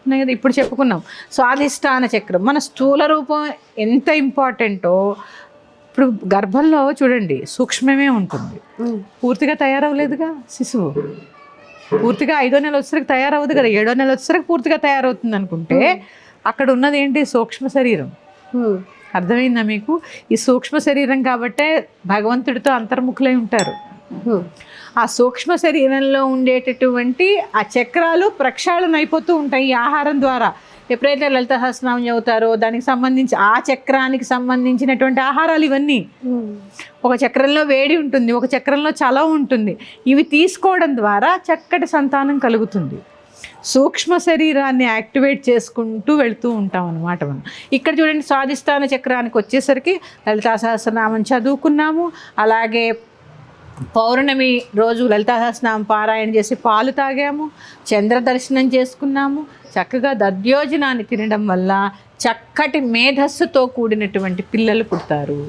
ఉన్నాయి కదా, ఇప్పుడు చెప్పుకున్నాం. స్వాధిష్టాన చక్రం మన స్థూల రూపం ఎంత ఇంపార్టెంటో, ఇప్పుడు గర్భంలో చూడండి సూక్ష్మమే ఉంటుంది, పూర్తిగా తయారవలేదుగా శిశువు. పూర్తిగా 5వ నెల వచ్చేసరికి తయారవదు కదా, 7వ నెల వచ్చేసరికి పూర్తిగా తయారవుతుంది అనుకుంటే అక్కడ ఉన్నది ఏంటి? సూక్ష్మ శరీరం. అర్థమైందా మీకు? ఈ సూక్ష్మ శరీరం కాబట్టే భగవంతుడితో అంతర్ముఖులై ఉంటారు. ఆ సూక్ష్మ శరీరంలో ఉండేటటువంటి ఆ చక్రాలు ప్రక్షాళన అయిపోతూ ఉంటాయి ఈ ఆహారం ద్వారా. ఎప్పుడైతే లలిత సహస్రనామం చదువుతారో దానికి సంబంధించి ఆ చక్రానికి సంబంధించినటువంటి ఆహారాలు ఇవన్నీ. ఒక చక్రంలో వేడి ఉంటుంది, ఒక చక్రంలో చలవ ఉంటుంది. ఇవి తీసుకోవడం ద్వారా చక్కటి సంతానం కలుగుతుంది. సూక్ష్మ శరీరాన్ని యాక్టివేట్ చేసుకుంటూ వెళుతూ ఉంటాం అన్నమాట మనం. ఇక్కడ చూడండి స్వాధిష్టాన చక్రానికి వచ్చేసరికి లలితా సహస్రనామం చదువుకున్నాము. అలాగే పౌర్ణమి రోజు లలితా సహస్రనామం పారాయణ చేసి పాలు తాగాము, చంద్ర దర్శనం చేసుకున్నాము. చక్కగా దధ్యోజనాన్ని తినడం వల్ల చక్కటి మేధస్సుతో కూడినటువంటి పిల్లలు పుడతారు.